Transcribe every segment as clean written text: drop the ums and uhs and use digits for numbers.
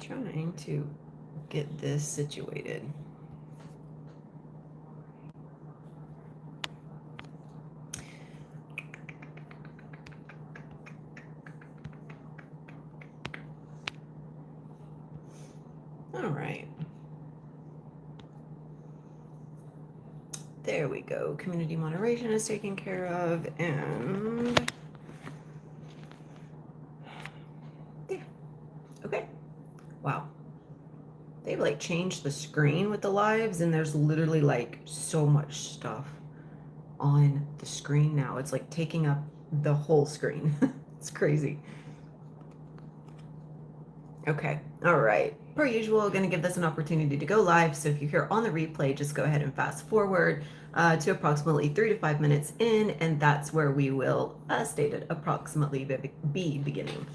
Trying to get this situated. All right. There we go. Community moderation is taken care of, and yeah. Okay. Wow. They've like changed the screen with the lives, and there's literally like so much stuff on the screen now. It's like taking up the whole screen. It's crazy. Okay. All right. Per usual, going to give this an opportunity to go live. So if you're here on the replay, just go ahead and fast forward to approximately 3 to 5 minutes in, and that's where we will, as stated, approximately be beginning.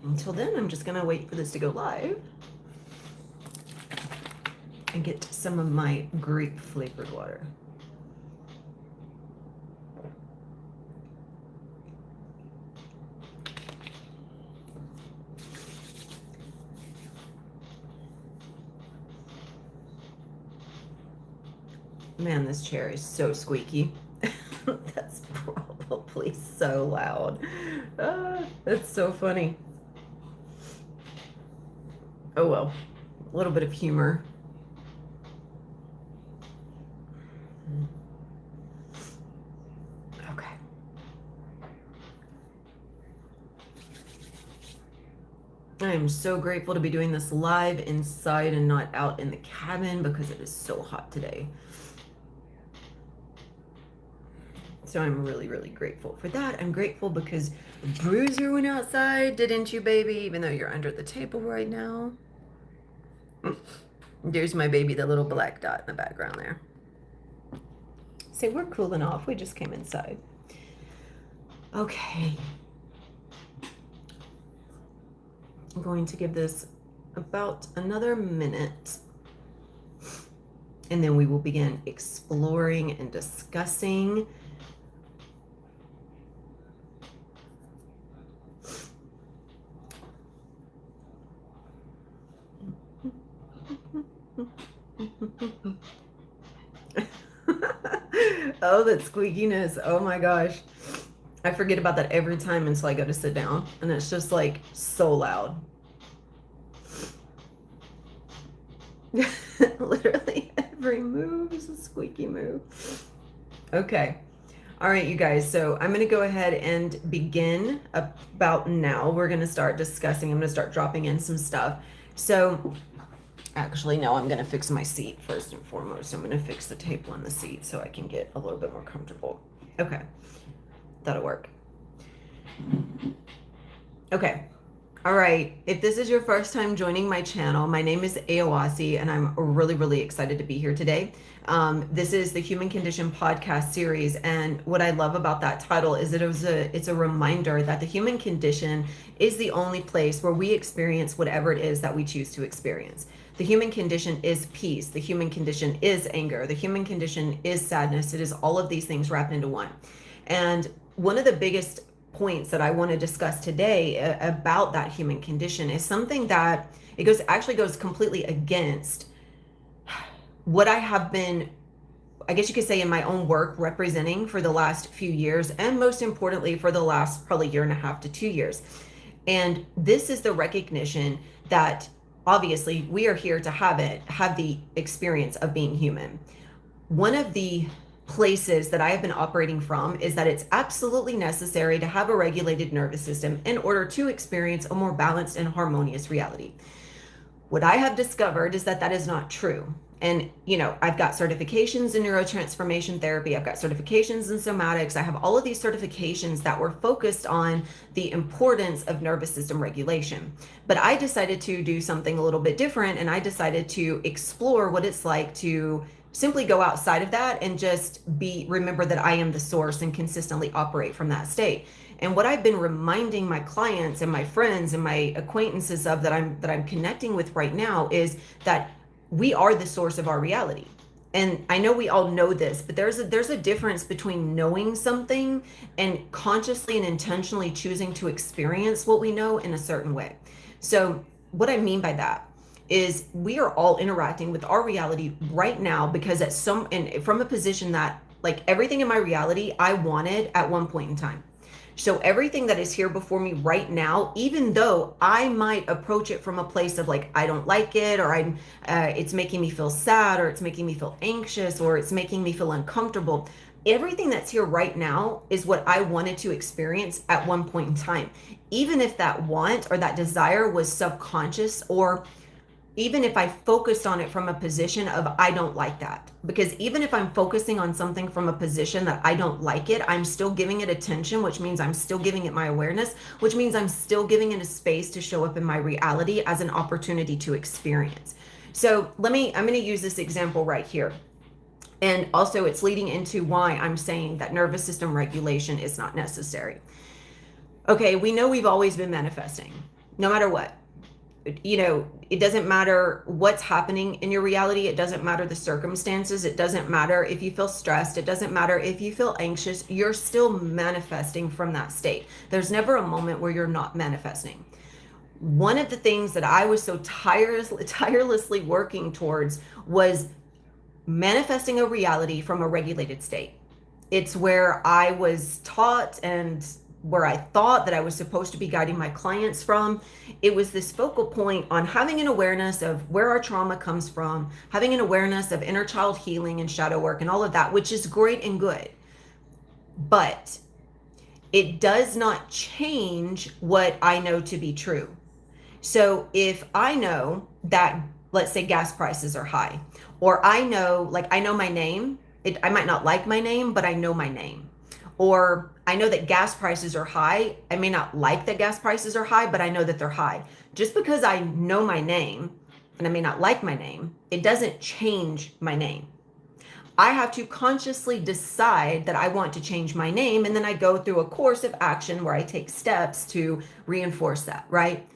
Until then, I'm just going to wait for this to go live and get some of my grape flavored water. Man, this chair is so squeaky. That's probably so loud. That's so funny. Oh well, a little bit of humor. Okay. I am so grateful to be doing this live inside and not out in the cabin because it is so hot today. So I'm really, really grateful for that. I'm grateful because Bruiser went outside, didn't you, baby? Even though you're under the table right now. There's my baby, the little black dot in the background there. Say, we're cooling off. We just came inside. Okay. I'm going to give this about another minute, and then we will begin exploring and discussing. Oh, that squeakiness. Oh my gosh. I forget about that every time until I go to sit down, and it's just like so loud. Literally every move is a squeaky move. Okay. All right, you guys. So I'm going to go ahead and begin about now. We're going to start discussing. I'm going to start dropping in some stuff. So actually, no, I'm going to fix my seat first and foremost. I'm going to fix the table on the seat so I can get a little bit more comfortable. Okay. That'll work. Okay. All right. If this is your first time joining my channel, my name is Aowasi, and I'm really, really excited to be here today. This is the Human Condition podcast series, and what I love about that title is that it's a reminder that the human condition is the only place where we experience whatever it is that we choose to experience. The human condition is peace. The human condition is anger. The human condition is sadness. It is all of these things wrapped into one. And one of the biggest points that I want to discuss today about that human condition is something that actually goes completely against what I have been, I guess you could say, in my own work representing for the last few years, and most importantly for the last probably 1.5 to 2 years. And this is the recognition that obviously we are here to have the experience of being human. One of the places that I have been operating from is that it's absolutely necessary to have a regulated nervous system in order to experience a more balanced and harmonious reality. What I have discovered is that is not true. And, I've got certifications in neurotransformation therapy. I've got certifications in somatics. I have all of these certifications that were focused on the importance of nervous system regulation. But I decided to do something a little bit different, and I decided to explore what it's like to simply go outside of that and just remember that I am the source and consistently operate from that state. And what I've been reminding my clients and my friends and my acquaintances of that I'm connecting with right now is that we are the source of our reality. and I know we all know this, but there's a difference between knowing something and consciously and intentionally choosing to experience what we know in a certain way. So what I mean by that is we are all interacting with our reality right now because at some and from a position that like everything in my reality I wanted at one point in time. So everything that is here before me right now, even though I might approach it from a place of like I don't like it, or it's making me feel sad, or it's making me feel anxious, or it's making me feel uncomfortable. Everything that's here right now is what I wanted to experience at one point in time. Even if that want or that desire was subconscious, or even if I focused on it from a position of I don't like that. Because even if I'm focusing on something from a position that I don't like it, I'm still giving it attention, which means I'm still giving it my awareness, which means I'm still giving it a space to show up in my reality as an opportunity to experience. So I'm going to use this example right here. And also it's leading into why I'm saying that nervous system regulation is not necessary. Okay, we know we've always been manifesting, no matter what. It doesn't matter what's happening in your reality. It doesn't matter the circumstances. It doesn't matter if you feel stressed. It doesn't matter if you feel anxious. You're still manifesting from that state. There's never a moment where you're not manifesting. One of the things that I was so tirelessly working towards was manifesting a reality from a regulated state. It's where I was taught and where I thought that I was supposed to be guiding my clients from. It was this focal point on having an awareness of where our trauma comes from, having an awareness of inner child healing and shadow work and all of that, which is great and good. But it does not change what I know to be true. So if I know that, let's say gas prices are high, or I know my name, I might not like my name, but I know my name. Or I know that gas prices are high. I may not like that gas prices are high, but I know that they're high. Just because I know my name and I may not like my name, it doesn't change my name. I have to consciously decide that I want to change my name, and then I go through a course of action where I take steps to reinforce that, right?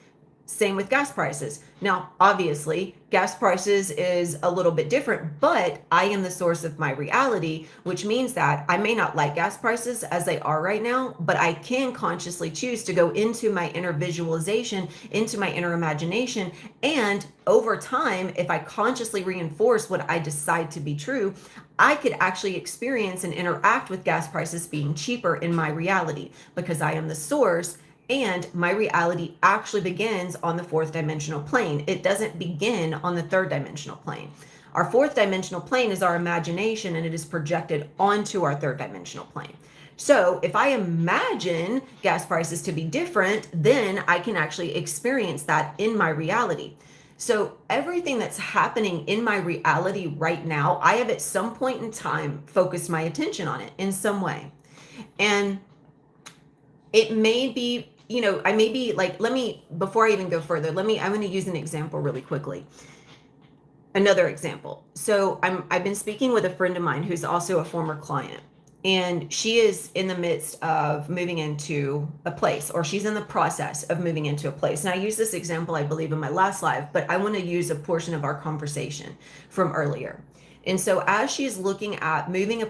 Same with gas prices. Now, obviously, gas prices is a little bit different, but I am the source of my reality, which means that I may not like gas prices as they are right now, but I can consciously choose to go into my inner visualization, into my inner imagination. And over time, if I consciously reinforce what I decide to be true, I could actually experience and interact with gas prices being cheaper in my reality because I am the source. And my reality actually begins on the fourth dimensional plane. It doesn't begin on the third dimensional plane. Our fourth dimensional plane is our imagination, and it is projected onto our third dimensional plane. So if I imagine gas prices to be different, then I can actually experience that in my reality. So everything that's happening in my reality right now, I have at some point in time focused my attention on it in some way. And it may be, I may be like, before I even go further, I'm going to use an example really quickly. Another example. So I've been speaking with a friend of mine who's also a former client, and she is in the midst of moving into a place, or she's in the process of moving into a place. And I used this example, I believe, in my last live, but I want to use a portion of our conversation from earlier. And so as she's looking at moving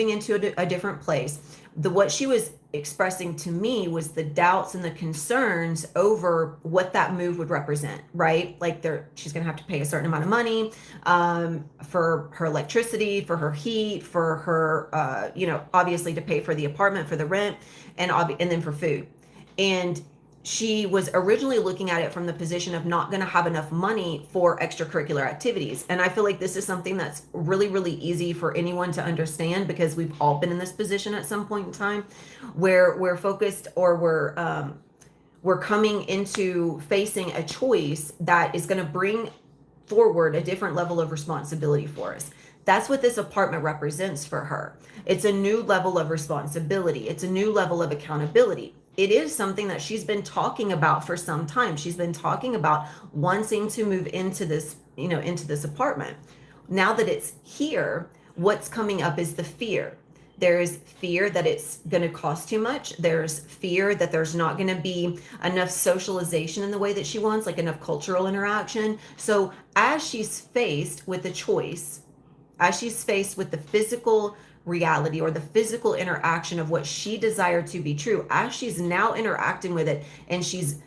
into a different place, what she was expressing to me was the doubts and the concerns over what that move would represent, right? Like she's going to have to pay a certain amount of money for her electricity, for her heat, for her, obviously to pay for the apartment, for the rent, and then for food. And she was originally looking at it from the position of not going to have enough money for extracurricular activities. And I feel like this is something that's really, really easy for anyone to understand, because we've all been in this position at some point in time where we're focused, or we're coming into facing a choice that is going to bring forward a different level of responsibility for us. That's what this apartment represents for her. It's a new level of responsibility. It's a new level of accountability. It is something that she's been talking about for some time. She's been talking about wanting to move into this, into this apartment. Now that it's here, what's coming up is the fear. There's fear that it's going to cost too much. There's fear that there's not going to be enough socialization in the way that she wants, like enough cultural interaction. So as she's faced with the choice as she's faced with the physical reality or the physical interaction of what she desired to be true, as she's now interacting with it and she's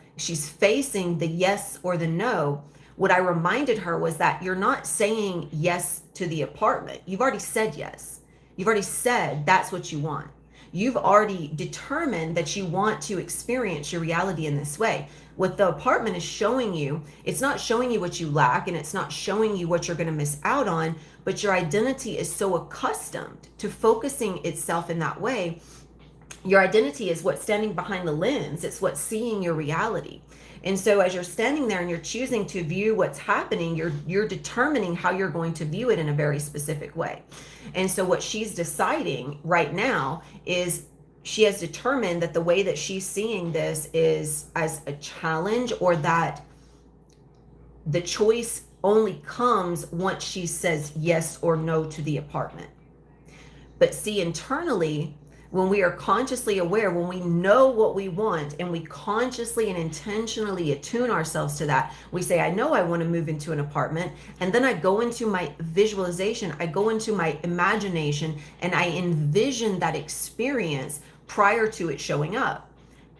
facing the yes or the no, what I reminded her was that you're not saying yes to the apartment. You've already said yes. You've already said that's what you want. You've already determined that you want to experience your reality in this way. What the apartment is showing you, it's not showing you what you lack, and it's not showing you what you're going to miss out on, but your identity is so accustomed to focusing itself in that way. Your identity is what's standing behind the lens. It's what's seeing your reality. And so as you're standing there and you're choosing to view what's happening, you're determining how you're going to view it in a very specific way. And so what she's deciding right now is she has determined that the way that she's seeing this is as a challenge, or that the choice only comes once she says yes or no to the apartment. But see, internally, when we are consciously aware, when we know what we want and we consciously and intentionally attune ourselves to that, we say, I know I want to move into an apartment. And then I go into my visualization, I go into my imagination, and I envision that experience prior to it showing up.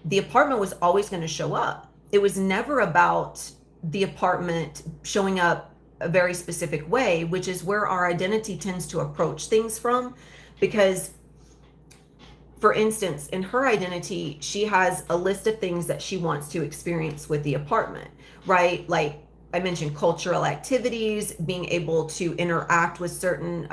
The apartment was always going to show up. It was never about the apartment showing up a very specific way, which is where our identity tends to approach things from. Because, for instance, in her identity, she has a list of things that she wants to experience with the apartment, right? Like I mentioned, cultural activities, being able to interact with certain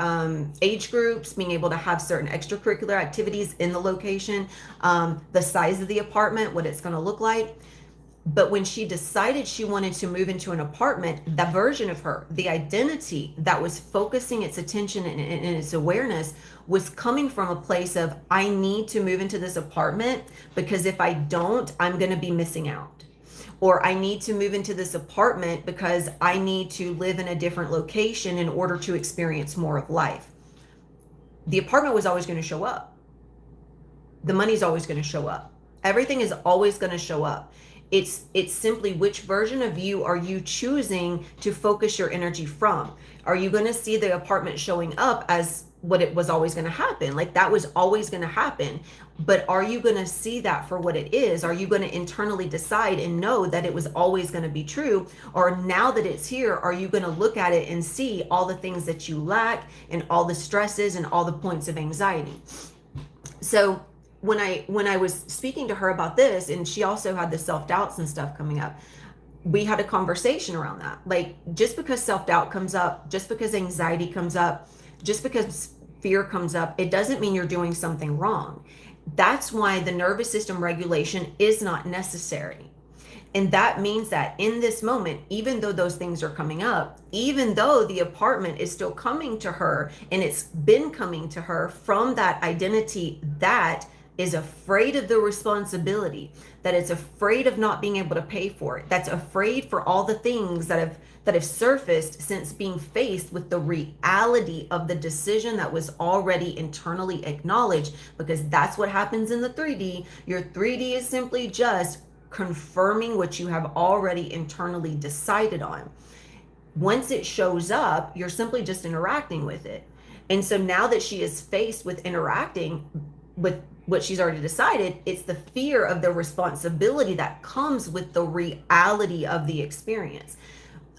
age groups, being able to have certain extracurricular activities in the location, the size of the apartment, what it's going to look like. But when she decided she wanted to move into an apartment, that version of her, the identity that was focusing its attention and its awareness, was coming from a place of, I need to move into this apartment because if I don't, I'm going to be missing out. Or I need to move into this apartment because I need to live in a different location in order to experience more of life. The apartment was always going to show up. The money's always going to show up. Everything is always going to show up. It's simply which version of you are you choosing to focus your energy from? Are you going to see the apartment showing up as what it was always going to happen? Like that was always going to happen. But are you going to see that for what it is? Are you going to internally decide and know that it was always going to be true? Or now that it's here, are you going to look at it and see all the things that you lack and all the stresses and all the points of anxiety? So when I was speaking to her about this, and she also had the self-doubts and stuff coming up, we had a conversation around that. Like, just because self-doubt comes up, just because anxiety comes up, just because fear comes up, it doesn't mean you're doing something wrong. That's why the nervous system regulation is not necessary. And that means that in this moment, even though those things are coming up, even though the apartment is still coming to her, and it's been coming to her from that identity that is afraid of the responsibility, that is afraid of not being able to pay for it, that's afraid for all the things that have surfaced since being faced with the reality of the decision that was already internally acknowledged, because that's what happens in the 3D. Your 3D is simply just confirming what you have already internally decided on. Once it shows up, you're simply just interacting with it. And so now that she is faced with interacting with what she's already decided, it's the fear of the responsibility that comes with the reality of the experience.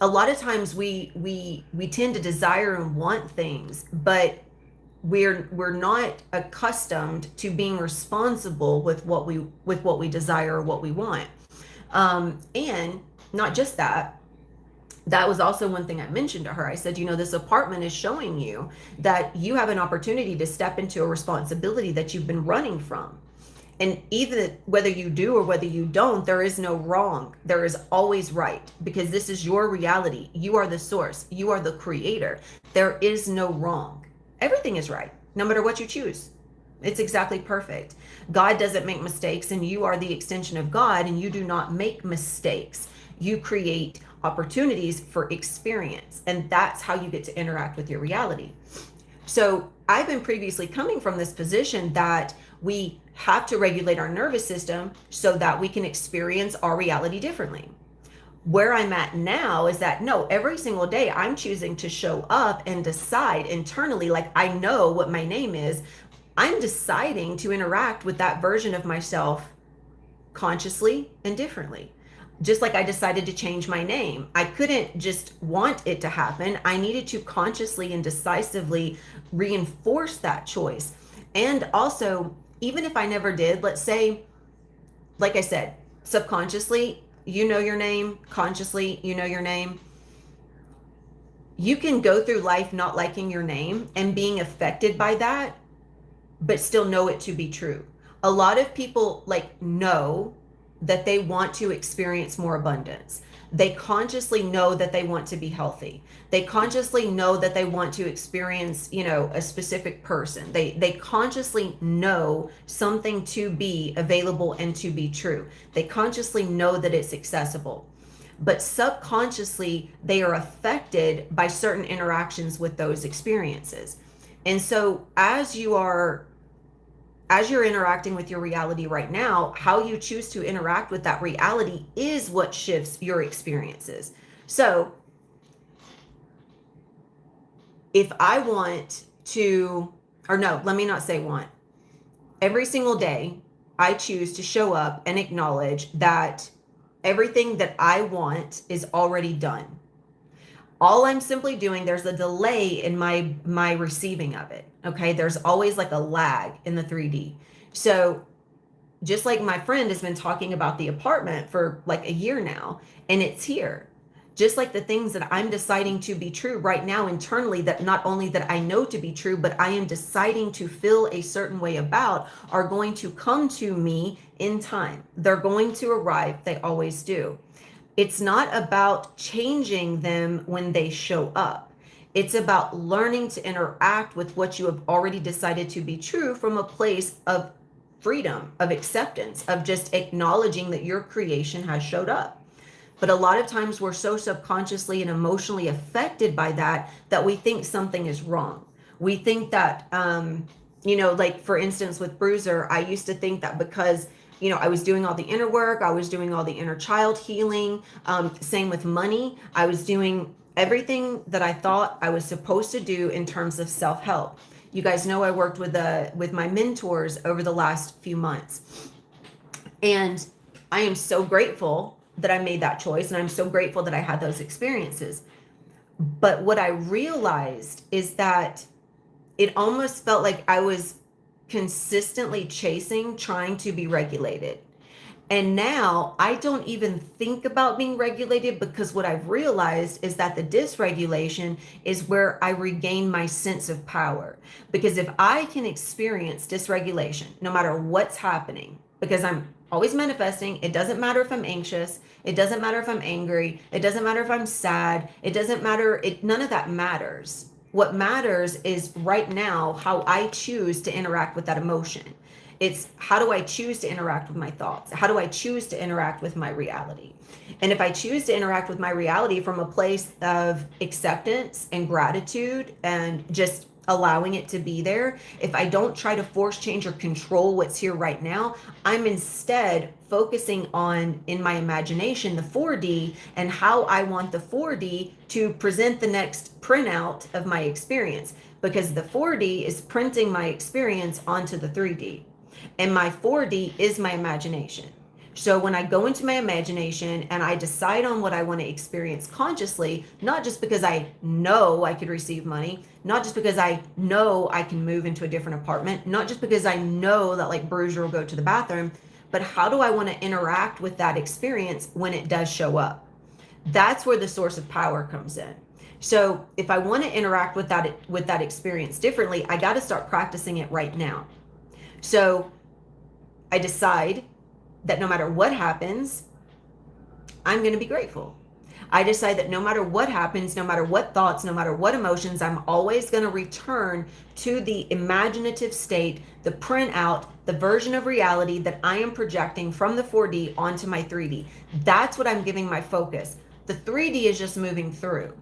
A lot of times we tend to desire and want things, but we're not accustomed to being responsible with what we desire or what we want. And not just that. That was also one thing I mentioned to her. I said, this apartment is showing you that you have an opportunity to step into a responsibility that you've been running from. And even whether you do or whether you don't, there is no wrong. There is always right, because this is your reality. You are the source. You are the creator. There is no wrong. Everything is right, no matter what you choose. It's exactly perfect. God doesn't make mistakes, and you are the extension of God, and you do not make mistakes. You create opportunities for experience, and that's how you get to interact with your reality. So I've been previously coming from this position that we have to regulate our nervous system so that we can experience our reality differently. Where I'm at now is that no, every single day I'm choosing to show up and decide internally, like I know what my name is. I'm deciding to interact with that version of myself consciously and differently. Just like I decided to change my name. I couldn't just want it to happen. I needed to consciously and decisively reinforce that choice. And also, even if I never did, let's say, like I said, subconsciously, you know your name, consciously, you know your name. You can go through life not liking your name and being affected by that, but still know it to be true. A lot of people like know that they want to experience more abundance. They consciously know that they want to be healthy. They consciously know that they want to experience, a specific person. They consciously know something to be available and to be true. They consciously know that it's accessible. But subconsciously, they are affected by certain interactions with those experiences. And so as you're interacting with your reality right now, how you choose to interact with that reality is what shifts your experiences. So if I want to, or no, let me not say want. Every single day, I choose to show up and acknowledge that everything that I want is already done. All I'm simply doing, there's a delay in my receiving of it. Okay. There's always like a lag in the 3D. So just like my friend has been talking about the apartment for like a year now, and it's here. Just like the things that I'm deciding to be true right now internally, that not only that I know to be true, but I am deciding to feel a certain way about, are going to come to me in time. They're going to arrive. They always do. It's not about changing them when they show up. It's about learning to interact with what you have already decided to be true from a place of freedom, of acceptance, of just acknowledging that your creation has showed up. But a lot of times we're so subconsciously and emotionally affected by that we think something is wrong. We think that, like for instance with Bruiser, I used to think that because I was doing all the inner work, I was doing all the inner child healing. Same with money. I was doing everything that I thought I was supposed to do in terms of self-help. You guys know I worked with my mentors over the last few months. And I am so grateful that I made that choice. And I'm so grateful that I had those experiences. But what I realized is that it almost felt like I was consistently trying to be regulated. And now I don't even think about being regulated, because what I've realized is that the dysregulation is where I regain my sense of power. Because if I can experience dysregulation, no matter what's happening, because I'm always manifesting, it doesn't matter if I'm anxious, it doesn't matter if I'm angry, it doesn't matter if I'm sad, it doesn't matter, none of that matters. What matters is right now how I choose to interact with that emotion. It's how do I choose to interact with my thoughts? How do I choose to interact with my reality? And if I choose to interact with my reality from a place of acceptance and gratitude and just allowing it to be there, if I don't try to force change or control what's here right now, I'm instead focusing on, in my imagination, the 4D and how I want the 4D to present the next printout of my experience, because the 4D is printing my experience onto the 3D. And my 4D is my imagination. So when I go into my imagination and I decide on what I want to experience consciously, not just because I know I could receive money, not just because I know I can move into a different apartment, not just because I know that like Bruiser will go to the bathroom, but how do I want to interact with that experience when it does show up? That's where the source of power comes in. So if I want to interact with that experience differently, I got to start practicing it right now. So I decide that no matter what happens, I'm going to be grateful. I decide that no matter what happens, no matter what thoughts, no matter what emotions, I'm always going to return to the imaginative state, the printout, the version of reality that I am projecting from the 4D onto my 3D. That's what I'm giving my focus. The 3D is just moving through.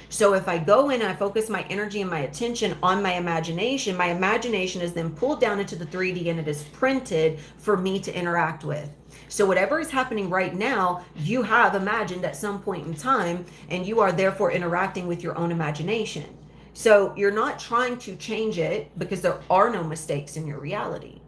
So if I go in and I focus my energy and my attention on my imagination is then pulled down into the 3D and it is printed for me to interact with. So whatever is happening right now, you have imagined at some point in time, and you are therefore interacting with your own imagination. So you're not trying to change it because there are no mistakes in your reality.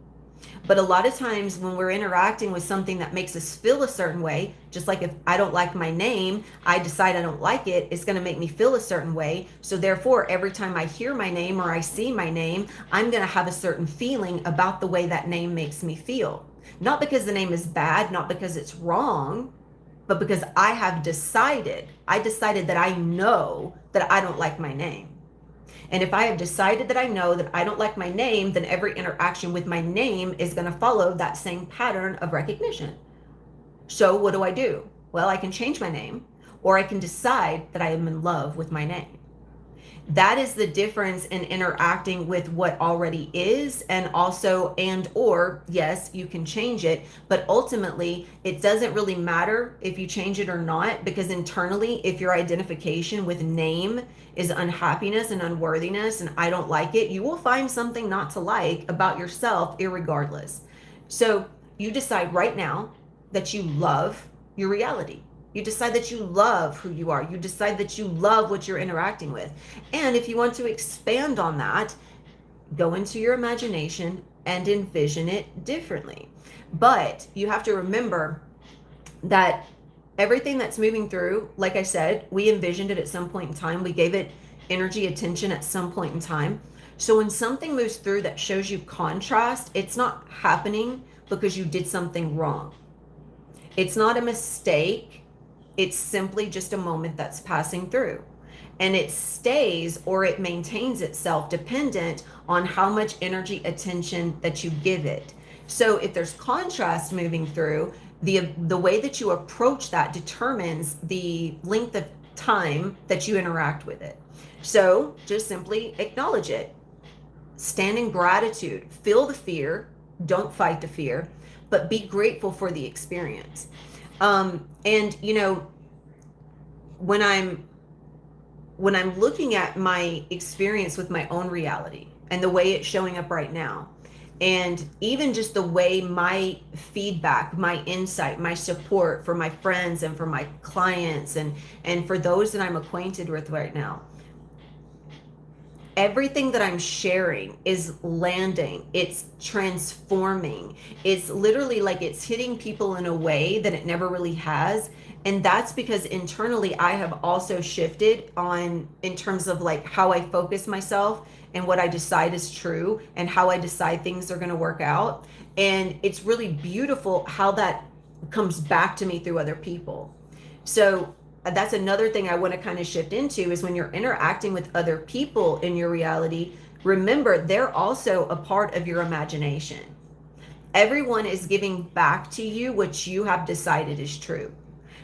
But a lot of times when we're interacting with something that makes us feel a certain way, just like if I don't like my name, I decide I don't like it, it's going to make me feel a certain way. So therefore, every time I hear my name or I see my name, I'm going to have a certain feeling about the way that name makes me feel. Not because the name is bad, not because it's wrong, but because I decided that I know that I don't like my name. And if I have decided that I know that I don't like my name, then every interaction with my name is going to follow that same pattern of recognition. So what do? Well, I can change my name, or I can decide that I am in love with my name. That is the difference in interacting with what already is, and also, or yes, you can change it, but ultimately it doesn't really matter if you change it or not, because internally, if your identification with name is unhappiness and unworthiness and I don't like it, you will find something not to like about yourself irregardless. So you decide right now that you love your reality. You decide that you love who you are. You decide that you love what you're interacting with. And if you want to expand on that, go into your imagination and envision it differently. But you have to remember that everything that's moving through, like I said, we envisioned it at some point in time. We gave it energy, attention at some point in time. So when something moves through that shows you contrast, it's not happening because you did something wrong. It's not a mistake. It's simply just a moment that's passing through, and it stays or it maintains itself dependent on how much energy, attention that you give it. So if there's contrast moving through, the way that you approach that determines the length of time that you interact with it. So just simply acknowledge it. Stand in gratitude. Feel the fear. Don't fight the fear, but be grateful for the experience. And you know, when I'm looking at my experience with my own reality and the way it's showing up right now, and even just the way my feedback, my insight, my support for my friends and for my clients and for those that I'm acquainted with right now, everything that I'm sharing is landing, it's transforming. It's literally like it's hitting people in a way that it never really has. And that's because internally I have also shifted in terms of like how I focus myself and what I decide is true and how I decide things are going to work out. And it's really beautiful how that comes back to me through other people. So that's another thing I want to kind of shift into is when you're interacting with other people in your reality, remember they're also a part of your imagination. Everyone is giving back to you what you have decided is true.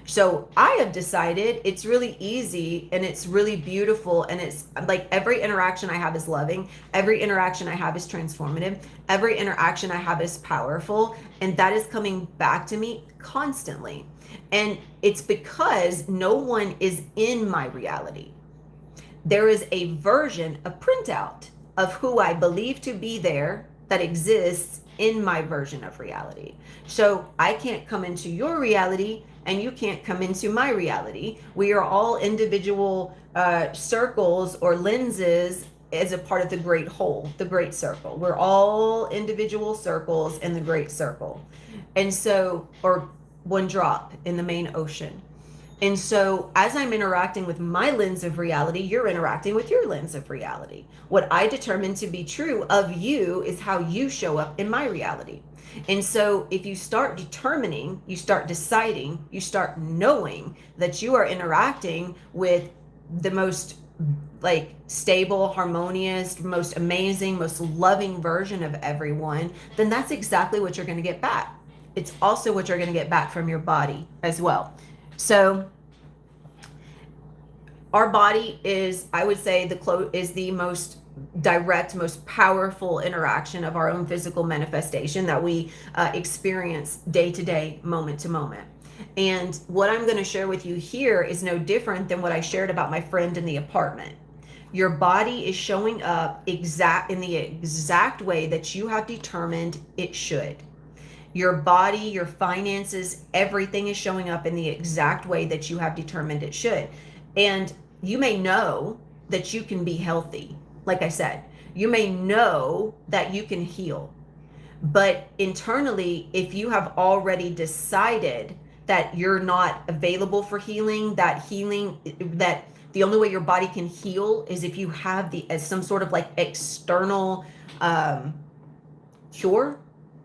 So I have decided it's really easy and it's really beautiful, and it's like every interaction I have is loving, every interaction I have is transformative, every interaction I have is powerful, and that is coming back to me constantly. And it's because no one is in my reality. There is a version, a printout of who I believe to be there that exists in my version of reality. So I can't come into your reality and you can't come into my reality. We are all individual circles or lenses as a part of the great whole, the great circle. We're all individual circles in the great circle. And so, or one drop in the main ocean. And so as I'm interacting with my lens of reality, you're interacting with your lens of reality. What I determine to be true of you is how you show up in my reality. And so if you start determining, you start deciding, you start knowing that you are interacting with the most like stable, harmonious, most amazing, most loving version of everyone, then that's exactly what you're going to get back. It's also what you're going to get back from your body as well. So our body is, I would say, is the most direct, most powerful interaction of our own physical manifestation that we experience day to day, moment to moment. And what I'm going to share with you here is no different than what I shared about my friend in the apartment. Your body is showing up in the exact way that you have determined it should. Your body, your finances, everything is showing up in the exact way that you have determined it should. And you may know that you can be healthy. Like I said, you may know that you can heal. But internally, if you have already decided that you're not available for healing, that the only way your body can heal is if you have some sort of like external cure,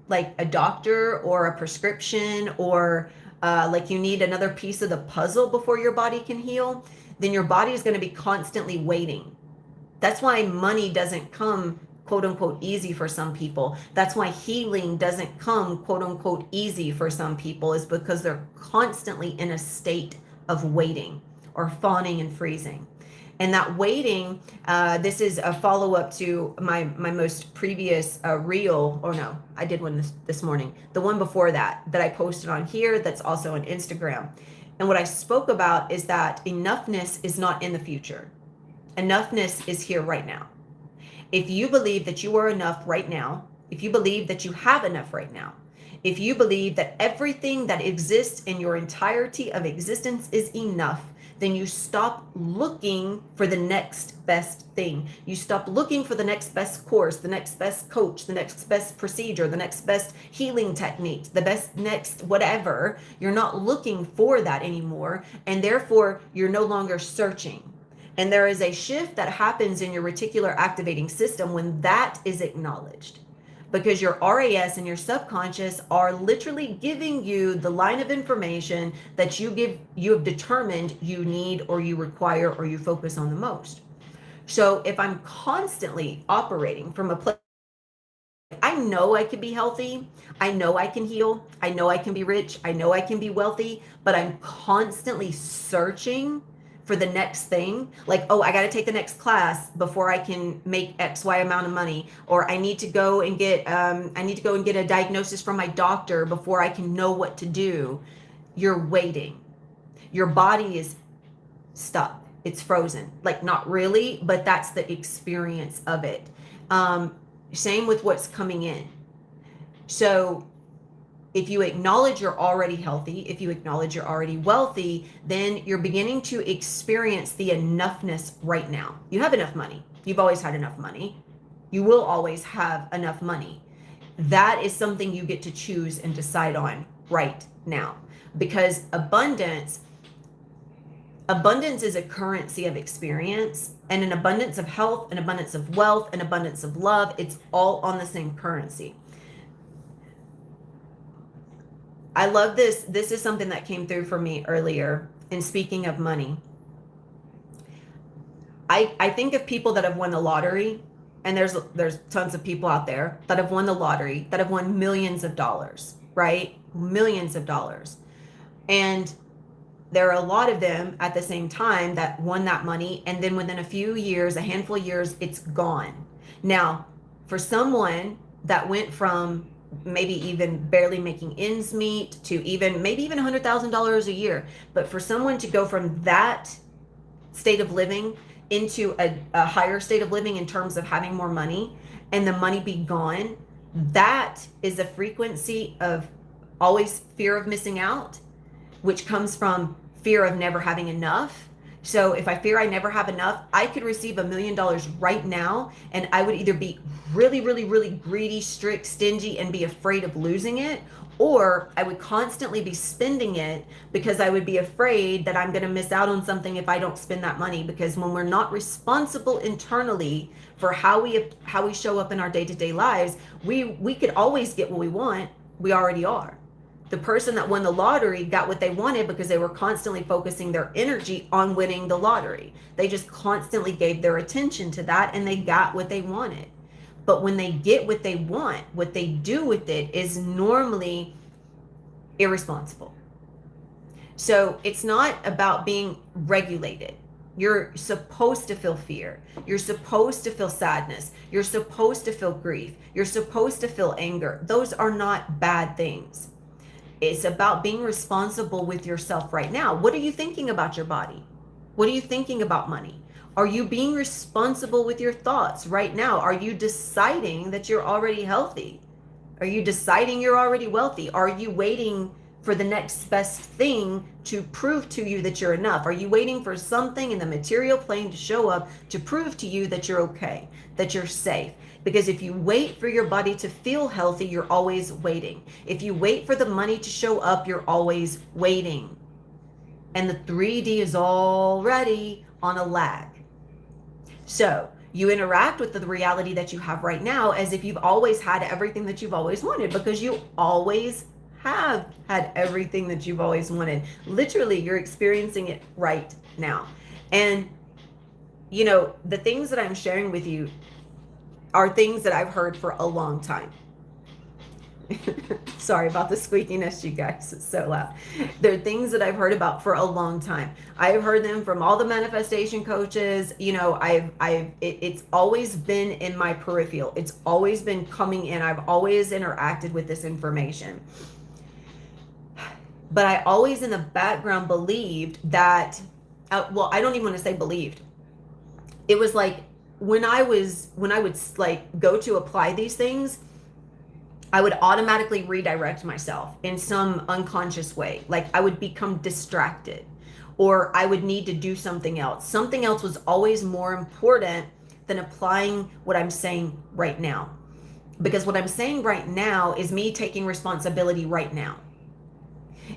like a doctor or a prescription, or like you need another piece of the puzzle before your body can heal, then your body is going to be constantly waiting. That's why money doesn't come quote unquote easy for some people. That's why healing doesn't come quote unquote easy for some people, is because they're constantly in a state of waiting or fawning and freezing. And that waiting, this is a follow-up to my most previous reel, or no, I did one this morning. The one before that I posted on here, that's also on Instagram. And what I spoke about is that enoughness is not in the future. Enoughness is here right now. If you believe that you are enough right now, if you believe that you have enough right now, if you believe that everything that exists in your entirety of existence is enough, then you stop looking for the next best thing. You stop looking for the next best course, the next best coach, the next best procedure, the next best healing technique, the best next whatever. You're not looking for that anymore. And therefore, you're no longer searching. And there is a shift that happens in your reticular activating system when that is acknowledged, because your RAS and your subconscious are literally giving you the line of information that you have determined you need, or you require, or you focus on the most. So if I'm constantly operating from a place, I know I can be healthy, I know I can heal, I know I can be rich, I know I can be wealthy, but I'm constantly searching for the next thing, like, oh, I got to take the next class before I can make XY amount of money, or I need to go and get a diagnosis from my doctor before I can know what to do. You're waiting. Your body is stuck. It's frozen. Like, not really, but that's the experience of it. Same with what's coming in. So if you acknowledge you're already healthy, if you acknowledge you're already wealthy, then you're beginning to experience the enoughness right now. You have enough money. You've always had enough money. You will always have enough money. That is something you get to choose and decide on right now, because abundance is a currency of experience, and an abundance of health, an abundance of wealth, an abundance of love, it's all on the same currency. I love this. This is something that came through for me earlier. And speaking of money, I think of people that have won the lottery, and there's tons of people out there that have won the lottery, that have won millions of dollars, right? Millions of dollars. And there are a lot of them at the same time that won that money, and then within a few years, a handful of years, it's gone. Now, for someone that went from maybe even barely making ends meet to maybe even $100,000 a year, but for someone to go from that state of living into a higher state of living in terms of having more money, and the money be gone, that is a frequency of always fear of missing out, which comes from fear of never having enough. So if I fear I never have enough, I could receive $1 million right now, and I would either be really, really, really greedy, strict, stingy, and be afraid of losing it, or I would constantly be spending it because I would be afraid that I'm going to miss out on something if I don't spend that money. Because when we're not responsible internally for how we show up in our day-to-day lives, we could always get what we want. We already are. The person that won the lottery got what they wanted because they were constantly focusing their energy on winning the lottery. They just constantly gave their attention to that, and they got what they wanted. But when they get what they want, what they do with it is normally irresponsible. So it's not about being regulated. You're supposed to feel fear. You're supposed to feel sadness. You're supposed to feel grief. You're supposed to feel anger. Those are not bad things. It's about being responsible with yourself right now. What are you thinking about your body? What are you thinking about money? Are you being responsible with your thoughts right now? Are you deciding that you're already healthy? Are you deciding you're already wealthy? Are you waiting for the next best thing to prove to you that you're enough? Are you waiting for something in the material plane to show up to prove to you that you're okay, that you're safe? Because if you wait for your body to feel healthy, you're always waiting. If you wait for the money to show up, you're always waiting. And the 3D is already on a lag. So you interact with the reality that you have right now as if you've always had everything that you've always wanted, because you always have had everything that you've always wanted. Literally, you're experiencing it right now. And, you know, the things that I'm sharing with you are things that I've heard for a long time. Sorry about the squeakiness, you guys. It's so loud. They're things that I've heard about for a long time. I've heard them from all the manifestation coaches. You know, it's always been in my peripheral. It's always been coming in. I've always interacted with this information. But I always in the background believed that, well, I don't even want to say believed. It was like when I would like go to apply these things, I would automatically redirect myself in some unconscious way. Like I would become distracted, or I would need to do something else. Something else was always more important than applying what I'm saying right now. Because what I'm saying right now is me taking responsibility right now.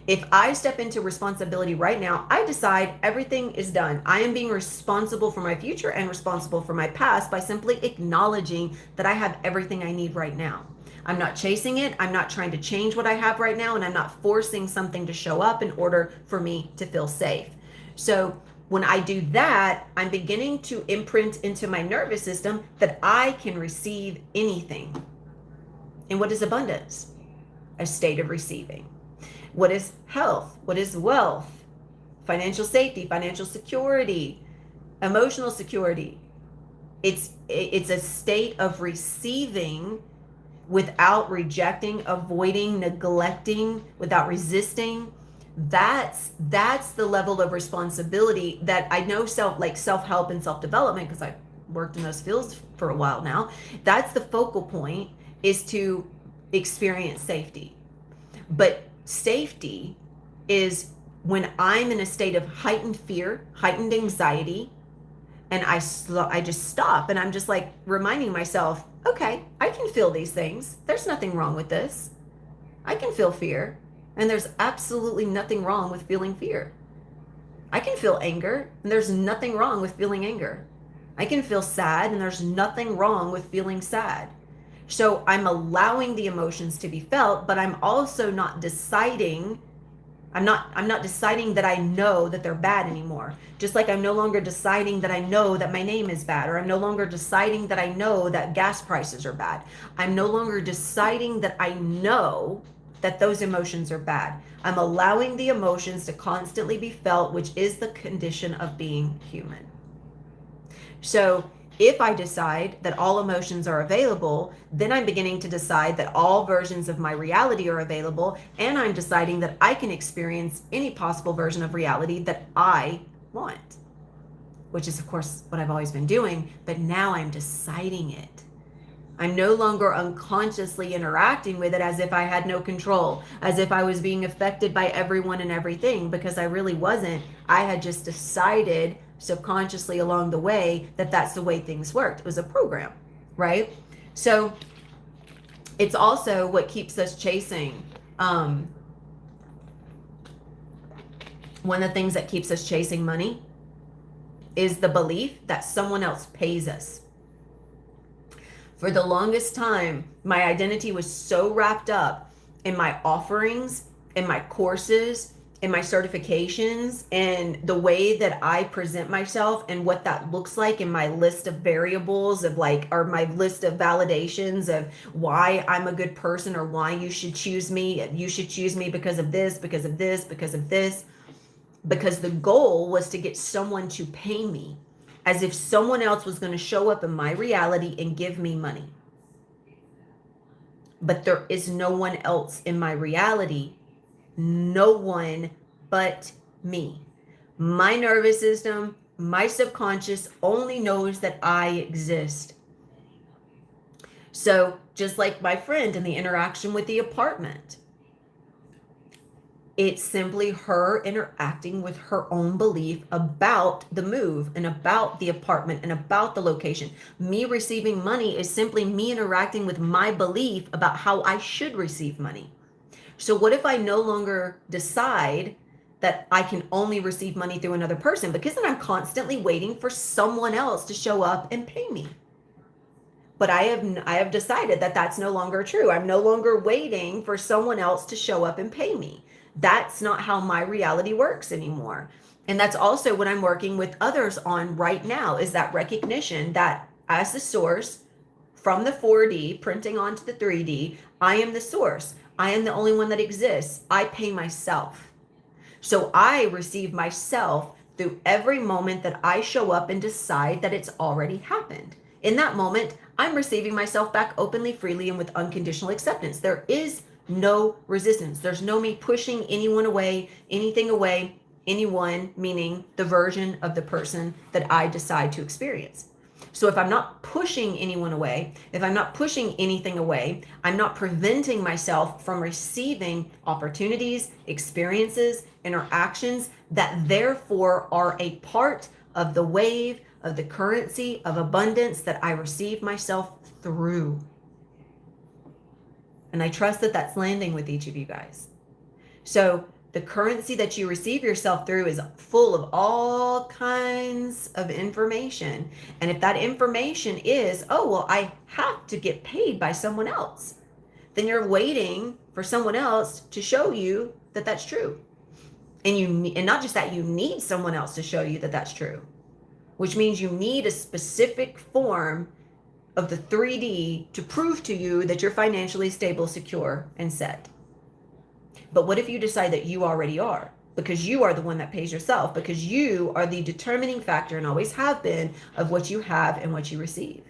If I step into responsibility right now, I decide everything is done. I am being responsible for my future and responsible for my past by simply acknowledging that I have everything I need right now. I'm not chasing it. I'm not trying to change what I have right now, and I'm not forcing something to show up in order for me to feel safe. So when I do that, I'm beginning to imprint into my nervous system that I can receive anything. And what is abundance? A state of receiving. What is health? What is wealth? Financial safety, financial security, emotional security. It's a state of receiving without rejecting, avoiding, neglecting, without resisting. That's the level of responsibility that I know self-help and self-development, because I've worked in those fields for a while now. That's the focal point, is to experience safety. But safety is when I'm in a state of heightened fear, heightened anxiety, and I just stop, and I'm just like reminding myself, okay, I can feel these things. There's nothing wrong with this. I can feel fear, and there's absolutely nothing wrong with feeling fear. I can feel anger, and there's nothing wrong with feeling anger. I can feel sad, and there's nothing wrong with feeling sad. So I'm allowing the emotions to be felt, but I'm also not deciding. I'm not deciding that I know that they're bad anymore. Just like I'm no longer deciding that I know that my name is bad, or I'm no longer deciding that I know that gas prices are bad. I'm no longer deciding that I know that those emotions are bad. I'm allowing the emotions to constantly be felt, which is the condition of being human. So if I decide that all emotions are available, then I'm beginning to decide that all versions of my reality are available, and I'm deciding that I can experience any possible version of reality that I want, which is, of course, what I've always been doing, but now I'm deciding it. I'm no longer unconsciously interacting with it as if I had no control, as if I was being affected by everyone and everything, because I really wasn't. I had just decided subconsciously along the way that that's the way things worked. It was a program, right? So it's also what keeps us chasing. One of the things that keeps us chasing money is the belief that someone else pays us. For the longest time, my identity was so wrapped up in my offerings, in my courses, in my certifications, and the way that I present myself and what that looks like in my list of variables of or my list of validations of why I'm a good person, or why you should choose me. You should choose me because of this, because of this, because of this. Because the goal was to get someone to pay me, as if someone else was going to show up in my reality and give me money. But there is no one else in my reality No one but me. My nervous system, my subconscious only knows that I exist. So just like my friend in the interaction with the apartment, it's simply her interacting with her own belief about the move and about the apartment and about the location. Me receiving money is simply me interacting with my belief about how I should receive money. So what if I no longer decide that I can only receive money through another person? Because then I'm constantly waiting for someone else to show up and pay me. But I have decided that that's no longer true. I'm no longer waiting for someone else to show up and pay me. That's not how my reality works anymore. And that's also what I'm working with others on right now, is that recognition that as the source from the 4D printing onto the 3D, I am the source. I am the only one that exists. I pay myself. So I receive myself through every moment that I show up and decide that it's already happened. In that moment, I'm receiving myself back openly, freely, and with unconditional acceptance. There is no resistance. There's no me pushing anyone away, anything away, anyone, meaning the version of the person that I decide to experience. So if I'm not pushing anyone away, if I'm not pushing anything away, I'm not preventing myself from receiving opportunities, experiences, interactions that therefore are a part of the wave of the currency of abundance that I receive myself through. And I trust that that's landing with each of you guys. So the currency that you receive yourself through is full of all kinds of information. And if that information is, oh, well, I have to get paid by someone else, then you're waiting for someone else to show you that that's true. And not just that, you need someone else to show you that that's true, which means you need a specific form of the 3D to prove to you that you're financially stable, secure, and set. But what if you decide that you already are? Because you are the one that pays yourself, because you are the determining factor and always have been of what you have and what you receive.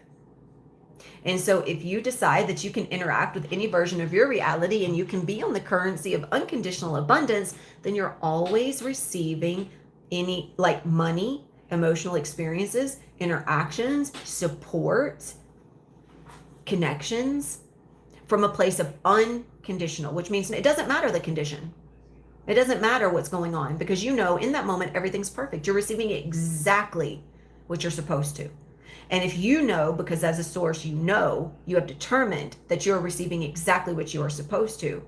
And so if you decide that you can interact with any version of your reality and you can be on the currency of unconditional abundance, then you're always receiving any like money, emotional experiences, interactions, support, connections from a place of unconditional, which means it doesn't matter the condition. It doesn't matter what's going on, because you know in that moment everything's perfect. You're receiving exactly what you're supposed to. And if you know, because as a source, you know, you have determined that you're receiving exactly what you are supposed to,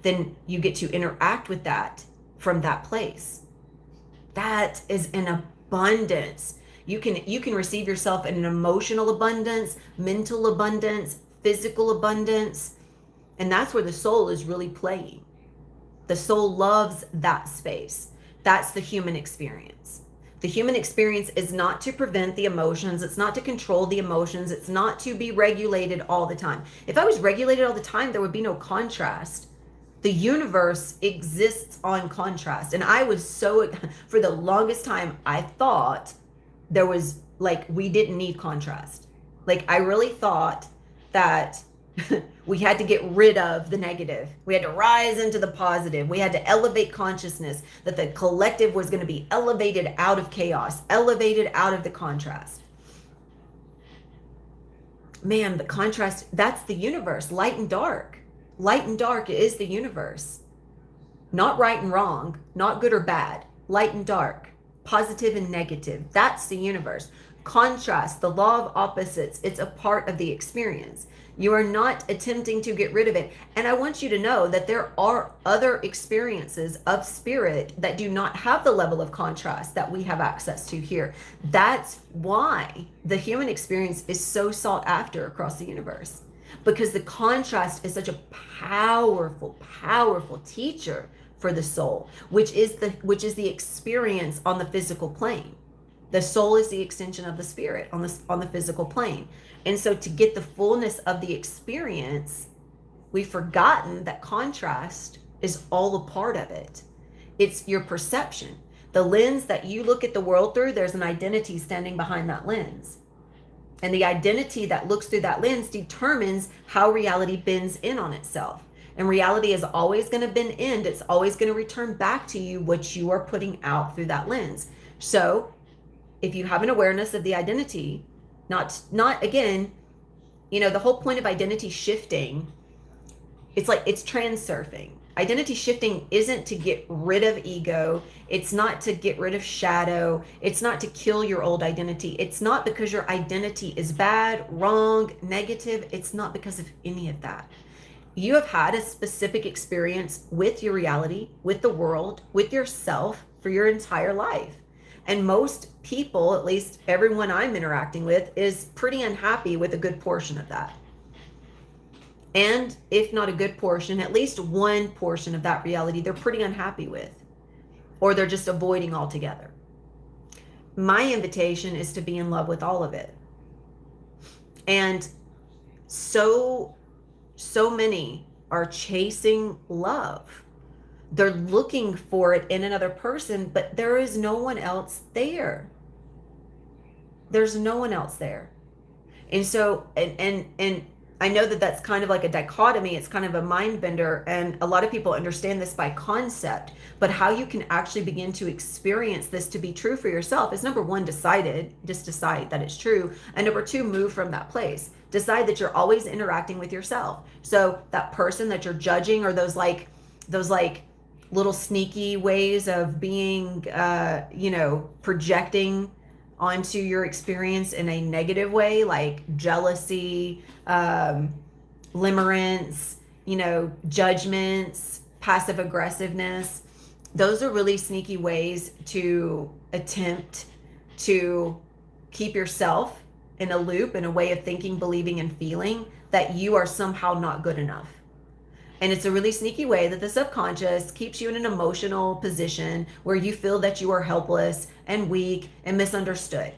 then you get to interact with that from that place. That is an abundance. You can receive yourself in an emotional abundance, mental abundance, physical abundance. And that's where the soul is really playing. The soul loves that space. That's the human experience. The human experience is not to prevent the emotions. It's not to control the emotions. It's not to be regulated all the time. If I was regulated all the time, there would be no contrast. The universe exists on contrast. And I was for the longest time, I thought there was we didn't need contrast. I really thought that we had to get rid of the negative. We had to rise into the positive. We had to elevate consciousness, that the collective was going to be elevated out of chaos, elevated out of the contrast. Man, the contrast, that's the universe, light and dark. Light and dark is the universe. Not right and wrong, not good or bad, light and dark, positive and negative. That's the universe. Contrast, the law of opposites, it's a part of the experience. You are not attempting to get rid of it. And I want you to know that there are other experiences of spirit that do not have the level of contrast that we have access to here. That's why the human experience is so sought after across the universe, because the contrast is such a powerful, powerful teacher for the soul, which is the experience on the physical plane. The soul is the extension of the spirit on the physical plane. And so to get the fullness of the experience, we've forgotten that contrast is all a part of it. It's your perception. The lens that you look at the world through, there's an identity standing behind that lens. And the identity that looks through that lens determines how reality bends in on itself. And reality is always going to bend. It's always going to return back to you what you are putting out through that lens. So if you have an awareness of the identity, not again, the whole point of identity shifting, it's like it's transurfing. Identity shifting isn't to get rid of ego. It's not to get rid of shadow. It's not to kill your old identity. It's not because your identity is bad, wrong, negative. It's not because of any of that. You have had a specific experience with your reality, with the world, with yourself for your entire life. And most people, at least everyone I'm interacting with, is pretty unhappy with a good portion of that. And if not a good portion, at least one portion of that reality they're pretty unhappy with, or they're just avoiding altogether. My invitation is to be in love with all of it. And so many are chasing love. They're looking for it in another person, but there is no one else there. There's no one else there. And so, and I know that that's kind of like a dichotomy. It's kind of a mind bender. And a lot of people understand this by concept, but how you can actually begin to experience this to be true for yourself is, number one, decide that it's true. And number two, move from that place. Decide that you're always interacting with yourself. So that person that you're judging, or those little sneaky ways of being, projecting onto your experience in a negative way, like jealousy, limerence, judgments, passive aggressiveness. Those are really sneaky ways to attempt to keep yourself in a loop, in a way of thinking, believing, and feeling that you are somehow not good enough. And it's a really sneaky way that the subconscious keeps you in an emotional position where you feel that you are helpless and weak and misunderstood,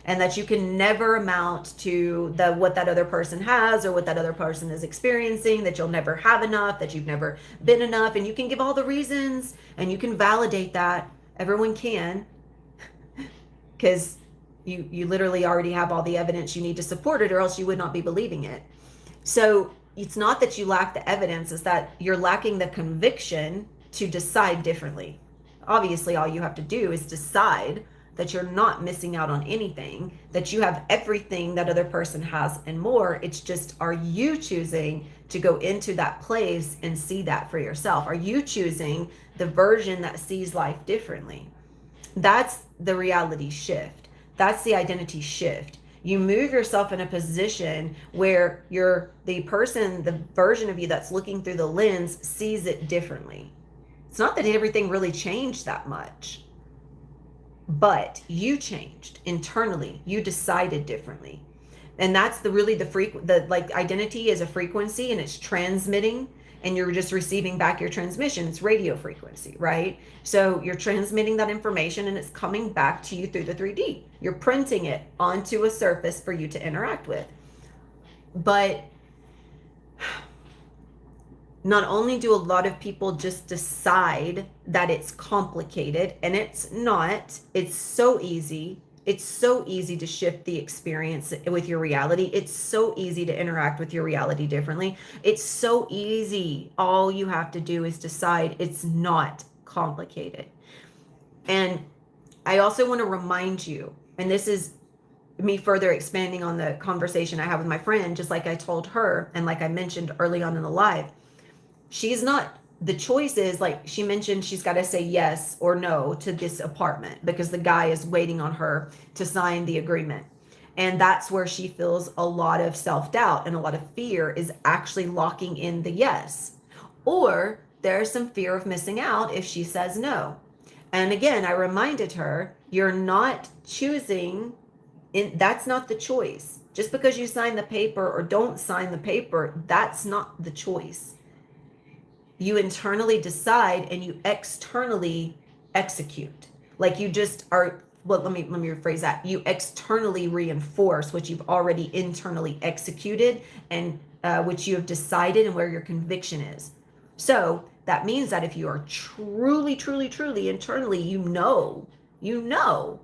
and that you can never amount to what that other person has or what that other person is experiencing, that you'll never have enough, that you've never been enough. And you can give all the reasons and you can validate that. Everyone can, because you literally already have all the evidence you need to support it, or else you would not be believing it. So it's not that you lack the evidence, it's that you're lacking the conviction to decide differently. Obviously, all you have to do is decide that you're not missing out on anything, that you have everything that other person has and more. It's just, are you choosing to go into that place and see that for yourself? Are you choosing the version that sees life differently? That's the reality shift. That's the identity shift. You move yourself in a position where the version of you that's looking through the lens sees it differently. It's not that everything really changed that much, but you changed internally. You decided differently. And that's identity is a frequency, and it's transmitting, and you're just receiving back your transmission. It's radio frequency, right? So you're transmitting that information and it's coming back to you through the 3D. You're printing it onto a surface for you to interact with. But not only do a lot of people just decide that it's complicated, and it's not. It's so easy. It's so easy to shift the experience with your reality. It's so easy to interact with your reality differently. It's so easy. All you have to do is decide it's not complicated. And I also want to remind you, and this is me further expanding on the conversation I have with my friend, just like I told her, and like I mentioned early on in the live, the choice is, like she mentioned, she's got to say yes or no to this apartment because the guy is waiting on her to sign the agreement. And that's where she feels a lot of self-doubt and a lot of fear is actually locking in the yes. Or there's some fear of missing out if she says no. And again, I reminded her, you're not choosing, that's not the choice. Just because you sign the paper or don't sign the paper, that's not the choice. You internally decide and you externally execute. Like you just are, well, let me rephrase that. You externally reinforce what you've already internally executed and which you have decided and where your conviction is. So that means that if you are truly internally, you know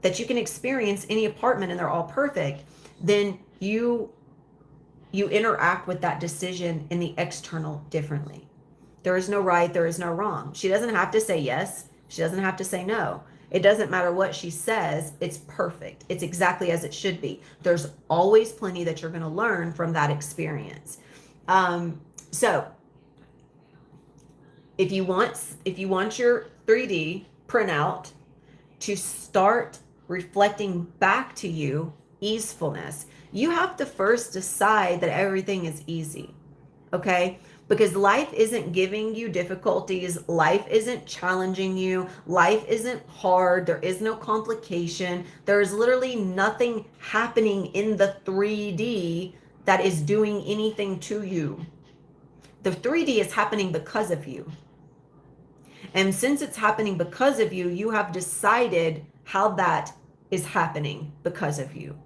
that you can experience any apartment and they're all perfect, then you you interact with that decision in the external differently. There is no right, there is no wrong. She doesn't have to say yes. She doesn't have to say no. It doesn't matter what she says. It's perfect. It's exactly as it should be. There's always plenty that you're going to learn from that experience. So if you want your 3D printout to start reflecting back to you easefulness, you have to first decide that everything is easy. Okay? Because life isn't giving you difficulties. Life isn't challenging you. Life isn't hard. There is no complication. There is literally nothing happening in the 3D that is doing anything to you. The 3D is happening because of you. And since it's happening because of you, you have decided how that is happening because of you.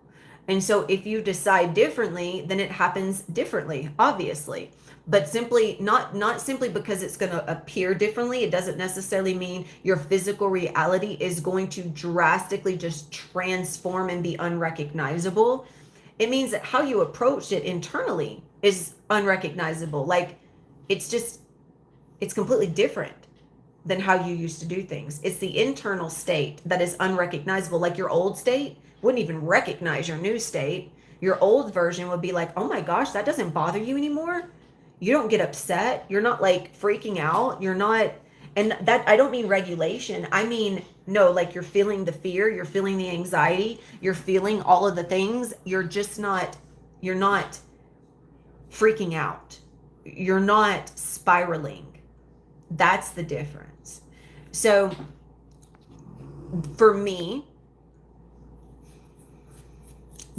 And so if you decide differently, then it happens differently, obviously. But simply not simply because it's going to appear differently. It doesn't necessarily mean your physical reality is going to drastically just transform and be unrecognizable. It means that how you approach it internally is unrecognizable. Like it's completely different than how you used to do things. It's the internal state that is unrecognizable. Like your old state wouldn't even recognize your new state. Your old version would be like, oh my gosh, that doesn't bother you anymore. You don't get upset. You're not like freaking out. You're not, and that, I don't mean regulation. I mean, no, like you're feeling the fear, you're feeling the anxiety, you're feeling all of the things. You're not freaking out. You're not spiraling. That's the difference. So for me,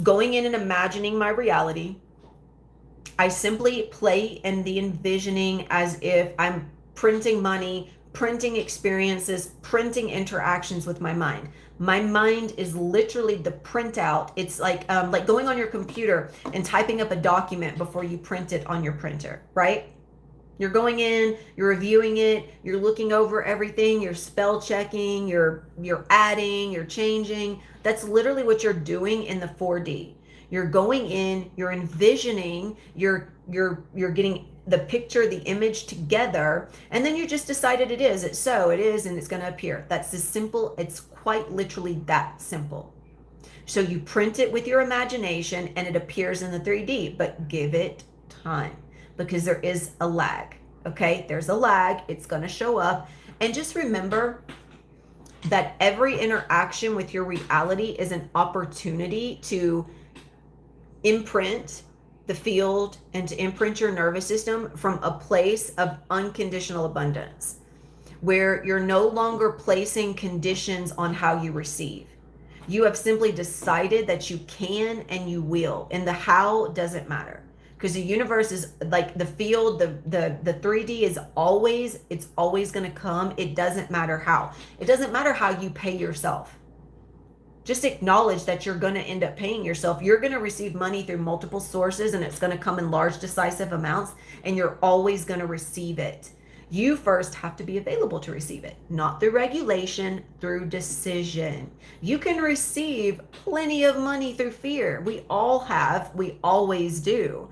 going in and imagining my reality, I simply play in the envisioning as if I'm printing money, printing experiences, printing interactions with my mind. My mind is literally the printout. It's like going on your computer and typing up a document before you print it on your printer, right? You're going in, you're reviewing it, you're looking over everything, you're spell checking, you're adding, you're changing. That's literally what you're doing in the 4D. You're going in, you're envisioning, you're getting the picture, the image together, and then you just decided it is, and it's going to appear. That's as simple. It's quite literally that simple. So you print it with your imagination and it appears in the 3D, but give it time because there is a lag. Okay, there's a lag. It's going to show up. And just remember that every interaction with your reality is an opportunity to imprint the field and to imprint your nervous system from a place of unconditional abundance, where you're no longer placing conditions on how you receive. You have simply decided that you can and you will, and the how doesn't matter, because the universe is like the field, the 3D is always going to come. It doesn't matter how. It doesn't matter how you pay yourself. Just acknowledge that you're going to end up paying yourself. You're going to receive money through multiple sources, and it's going to come in large, decisive amounts, and you're always going to receive it. You first have to be available to receive it, not through regulation, through decision. You can receive plenty of money through fear. We all have, we always do.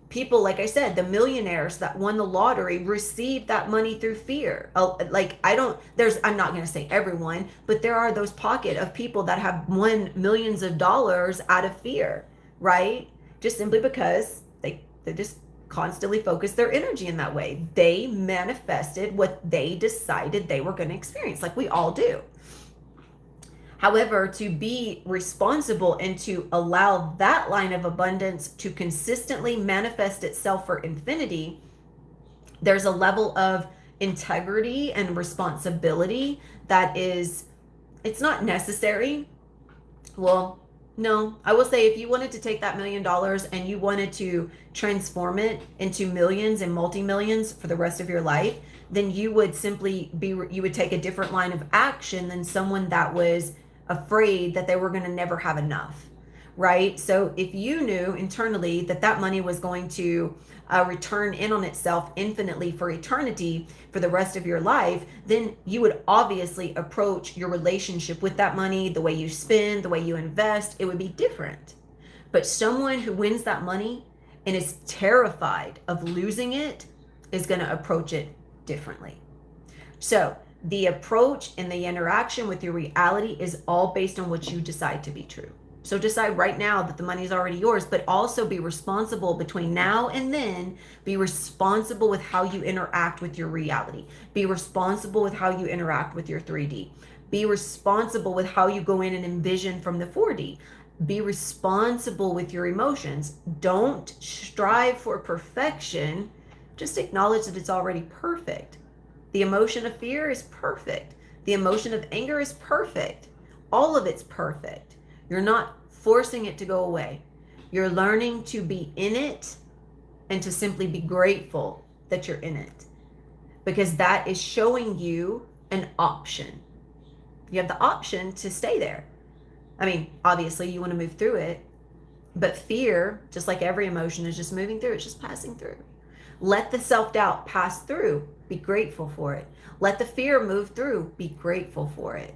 People, like I said, the millionaires that won the lottery received that money through fear. I'm not going to say everyone, but there are those pocket of people that have won millions of dollars out of fear, right? Just simply because they just constantly focus their energy in that way. They manifested what they decided they were going to experience, like we all do. However, to be responsible and to allow that line of abundance to consistently manifest itself for infinity, there's a level of integrity and responsibility that is, it's not necessary. Well, no, I will say if you wanted to take that $1 million and you wanted to transform it into millions and multi-millions for the rest of your life, then you would take a different line of action than someone that was afraid that they were going to never have enough, right? So if you knew internally that that money was going to return in on itself infinitely for eternity for the rest of your life, then you would obviously approach your relationship with that money, the way you spend, the way you invest, it would be different. But someone who wins that money and is terrified of losing it is going to approach it differently. So the approach and the interaction with your reality is all based on what you decide to be true. So decide right now that the money is already yours, but also be responsible between now and then. Be responsible with how you interact with your reality. Be responsible with how you interact with your 3D. Be responsible with how you go in and envision from the 4D. Be responsible with your emotions. Don't strive for perfection. Just acknowledge that it's already perfect. The emotion of fear is perfect. The emotion of anger is perfect. All of it's perfect. You're not forcing it to go away. You're learning to be in it and to simply be grateful that you're in it, because that is showing you an option. You have the option to stay there. I mean, obviously you want to move through it, but fear, just like every emotion, is just moving through. It's just passing through. Let the self-doubt pass through. Be grateful for it. Let the fear move through. Be grateful for it.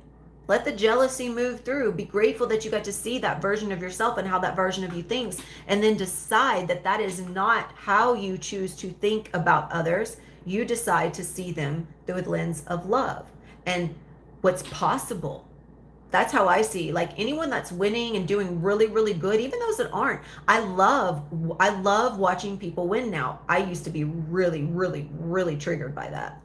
Let the jealousy move through. Be grateful that you got to see that version of yourself and how that version of you thinks, and then decide that that is not how you choose to think about others. You decide to see them through a lens of love and what's possible. That's how I see, like, anyone that's winning and doing really, really good, even those that aren't. I love watching people win now. I used to be really, really, really triggered by that,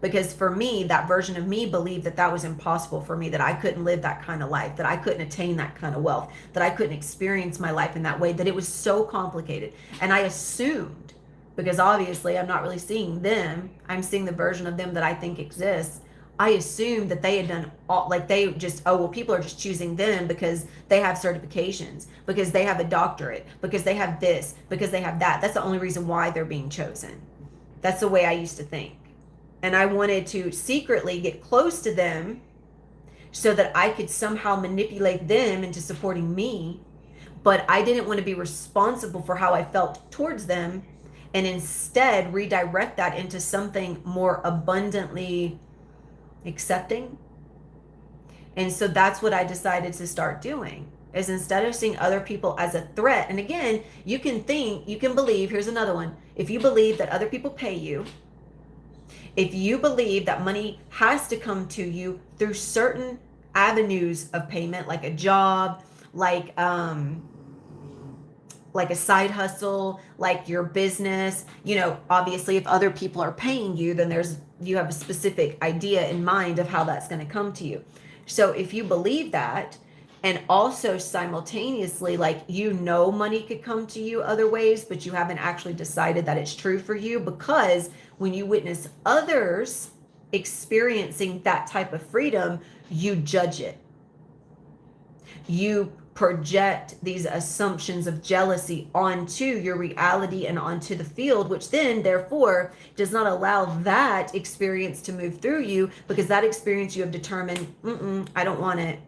because for me, that version of me believed that that was impossible for me, that I couldn't live that kind of life, that I couldn't attain that kind of wealth, that I couldn't experience my life in that way, that it was so complicated. And I assumed, because obviously I'm not really seeing them, I'm seeing the version of them that I think exists. I assumed that they had done all, like, they just, oh, well, people are just choosing them because they have certifications, because they have a doctorate, because they have this, because they have that. That's the only reason why they're being chosen. That's the way I used to think. And I wanted to secretly get close to them so that I could somehow manipulate them into supporting me. But I didn't want to be responsible for how I felt towards them, and instead redirect that into something more abundantly accepting. And so that's what I decided to start doing, is instead of seeing other people as a threat. And again, you can believe, here's another one. If you believe that other people pay you, if you believe that money has to come to you through certain avenues of payment, like a job, like a side hustle, like your business, obviously if other people are paying you, then you have a specific idea in mind of how that's going to come to you. So if you believe that, and also simultaneously, money could come to you other ways, but you haven't actually decided that it's true for you, because when you witness others experiencing that type of freedom, you judge it. You project these assumptions of jealousy onto your reality and onto the field, which then therefore does not allow that experience to move through you, because that experience you have determined, I don't want it.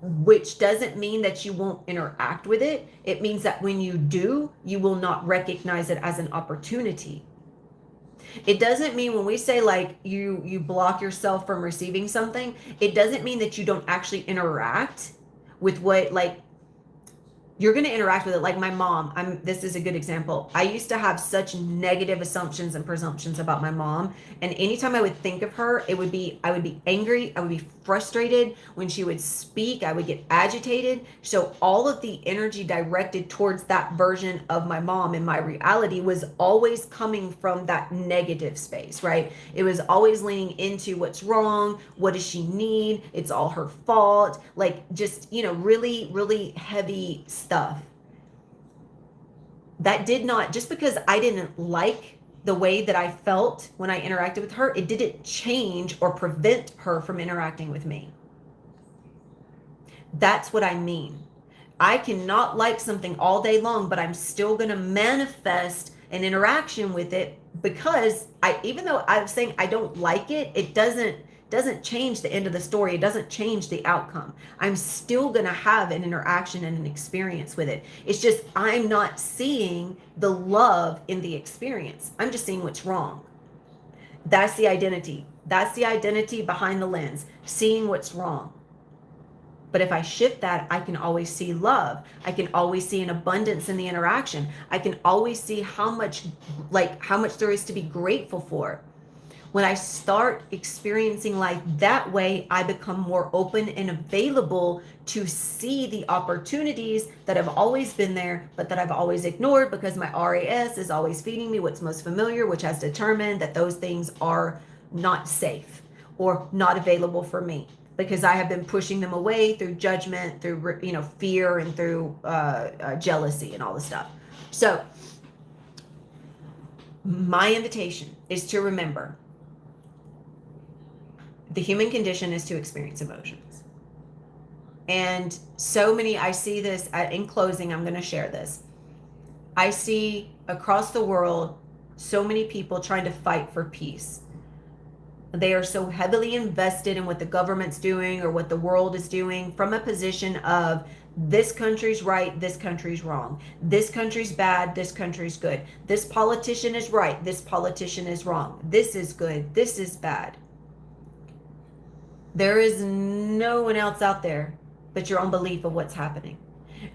Which doesn't mean that you won't interact with it. It means that when you do, you will not recognize it as an opportunity. It doesn't mean, when we say you block yourself from receiving something, it doesn't mean that you don't actually interact with what, you're going to interact with it. Like my mom, this is a good example. I used to have such negative assumptions and presumptions about my mom. And anytime I would think of her, I would be angry. I would be frustrated. When she would speak, I would get agitated. So all of the energy directed towards that version of my mom in my reality was always coming from that negative space, right? It was always leaning into what's wrong. What does she need? It's all her fault. Really, really heavy stuff. That did not, just because I didn't like the way that I felt when I interacted with her, it didn't change or prevent her from interacting with me. That's what I mean. I cannot like something all day long, but I'm still going to manifest an interaction with it, because even though I'm saying I don't like it, it doesn't change the end of the story. It doesn't change the outcome. I'm still going to have an interaction and an experience with it. It's just I'm not seeing the love in the experience. I'm just seeing what's wrong. That's the identity. That's the identity behind the lens, seeing what's wrong. But if I shift that, I can always see love. I can always see an abundance in the interaction. I can always see how much there is to be grateful for. When I start experiencing life that way, I become more open and available to see the opportunities that have always been there, but that I've always ignored because my RAS is always feeding me what's most familiar, which has determined that those things are not safe or not available for me, because I have been pushing them away through judgment, through fear, and through jealousy and all this stuff. So my invitation is to remember the human condition is to experience emotions. And so many, I see this in closing, I'm going to share this. I see across the world so many people trying to fight for peace. They are so heavily invested in what the government's doing or what the world is doing from a position of this country's right, this country's wrong. This country's bad, this country's good. This politician is right, this politician is wrong. This is good, this is bad. There is no one else out there but your own belief of what's happening.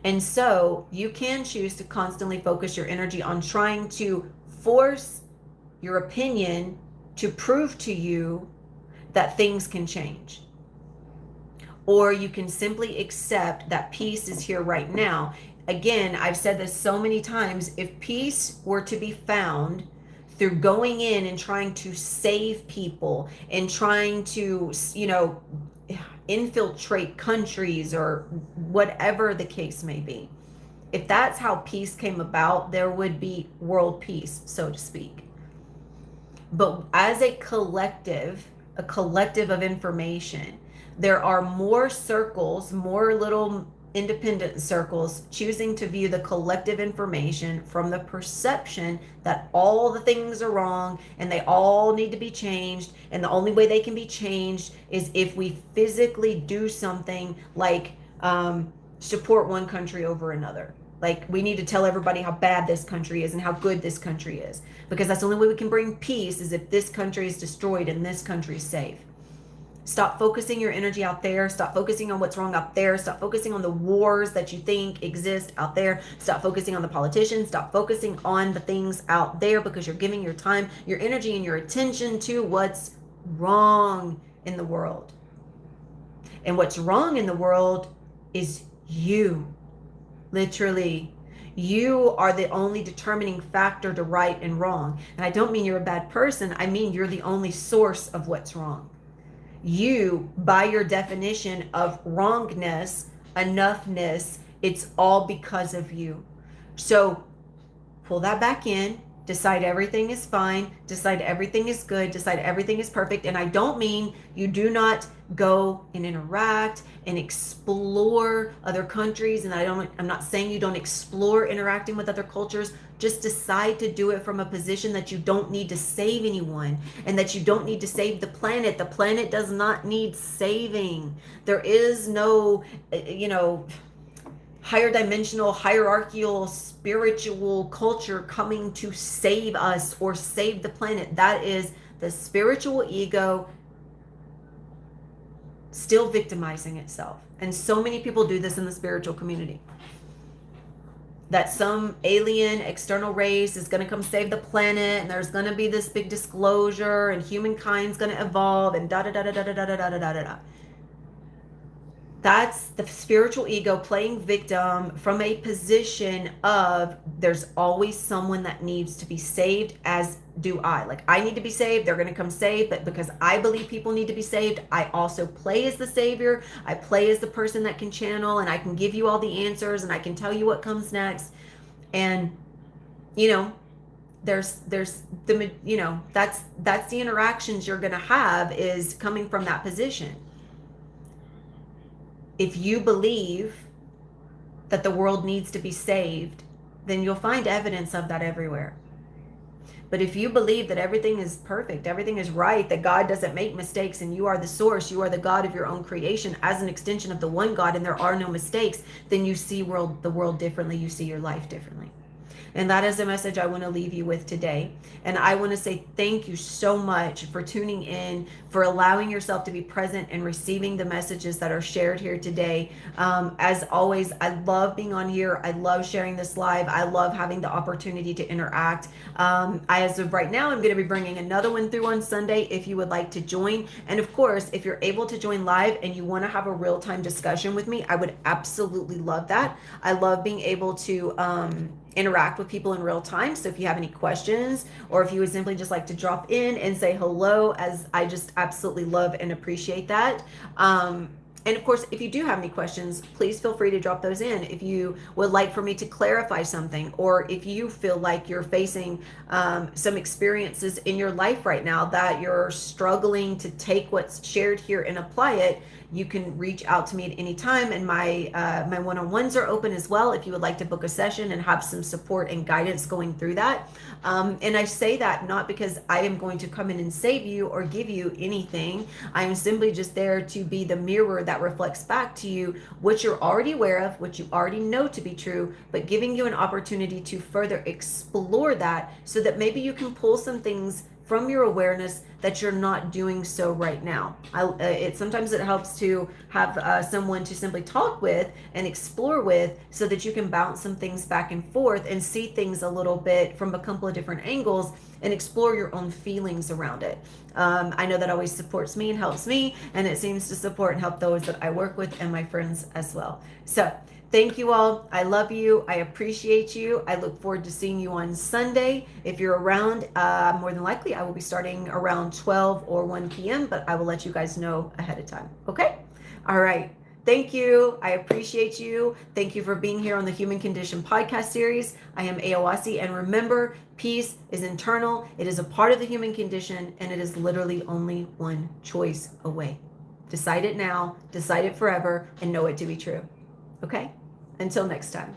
And so you can choose to constantly focus your energy on trying to force your opinion to prove to you that things can change. Or you can simply accept that peace is here right now. Again, I've said this so many times, if peace were to be found through going in and trying to save people and trying to, infiltrate countries or whatever the case may be, if that's how peace came about, there would be world peace, so to speak. But as a collective of information, there are more circles, more little independent circles choosing to view the collective information from the perception that all the things are wrong and they all need to be changed, and the only way they can be changed is if we physically do something like support one country over another. Like, we need to tell everybody how bad this country is and how good this country is, because that's the only way we can bring peace, is if this country is destroyed and this country is safe. Stop focusing your energy out there. Stop focusing on what's wrong out there. Stop focusing on the wars that you think exist out there. Stop focusing on the politicians. Stop focusing on the things out there, because you're giving your time, your energy, and your attention to what's wrong in the world. And what's wrong in the world is you. Literally, you are the only determining factor to right and wrong. And I don't mean you're a bad person. I mean you're the only source of what's wrong. You, by your definition of wrongness, enoughness, it's all because of you. So pull that back in, decide everything is fine, decide everything is good, decide everything is perfect. And I don't mean you do not go and interact and explore other countries. And I'm not saying you don't explore interacting with other cultures. Just decide to do it from a position that you don't need to save anyone and that you don't need to save the planet. The planet does not need saving. There is no, higher dimensional, hierarchical, spiritual culture coming to save us or save the planet. That is the spiritual ego still victimizing itself. And so many people do this in the spiritual community. That some alien external race is going to come save the planet, and there's going to be this big disclosure, and humankind's going to evolve, and da da da da da da da da da da da. That's the spiritual ego playing victim from a position of there's always someone that needs to be saved, as do I. Like, I need to be saved, they're going to come save, but because I believe people need to be saved, I also play as the savior. I play as the person that can channel, and I can give you all the answers, and I can tell you what comes next. And, there's the, that's the interactions you're going to have, is coming from that position. If you believe that the world needs to be saved, then you'll find evidence of that everywhere. But if you believe that everything is perfect, everything is right, that God doesn't make mistakes, and you are the source, you are the God of your own creation as an extension of the one God, and there are no mistakes, then you see the world differently, you see your life differently. And that is a message I want to leave you with today. And I want to say thank you so much for tuning in, for allowing yourself to be present and receiving the messages that are shared here today. As always, I love being on here. I love sharing this live. I love having the opportunity to interact. As of right now, I'm going to be bringing another one through on Sunday if you would like to join. And of course, if you're able to join live and you want to have a real-time discussion with me, I would absolutely love that. I love being able to interact with people in real time. So if you have any questions, or if you would simply just like to drop in and say hello, as I just absolutely love and appreciate that. And of course, if you do have any questions, please feel free to drop those in. If you would like for me to clarify something, or if you feel like you're facing some experiences in your life right now that you're struggling to take what's shared here and apply it, you can reach out to me at any time. And my one-on-ones are open as well if you would like to book a session and have some support and guidance going through that. And I say that not because I am going to come in and save you or give you anything. I am simply just there to be the mirror that reflects back to you what you're already aware of, what you already know to be true, but giving you an opportunity to further explore that so that maybe you can pull some things from your awareness that you're not doing so right now. Sometimes it helps to have someone to simply talk with and explore with, so that you can bounce some things back and forth and see things a little bit from a couple of different angles and explore your own feelings around it. I know that always supports me and helps me, and it seems to support and help those that I work with and my friends as well. So thank you all. I love you. I appreciate you. I look forward to seeing you on Sunday. If you're around, more than likely I will be starting around 12 or 1 p.m., but I will let you guys know ahead of time. Okay? All right. Thank you. I appreciate you. Thank you for being here on the Human Condition podcast series. I am Aowasi, and remember, peace is internal. It is a part of the human condition, and it is literally only one choice away. Decide it now, decide it forever, and know it to be true. Okay? Until next time.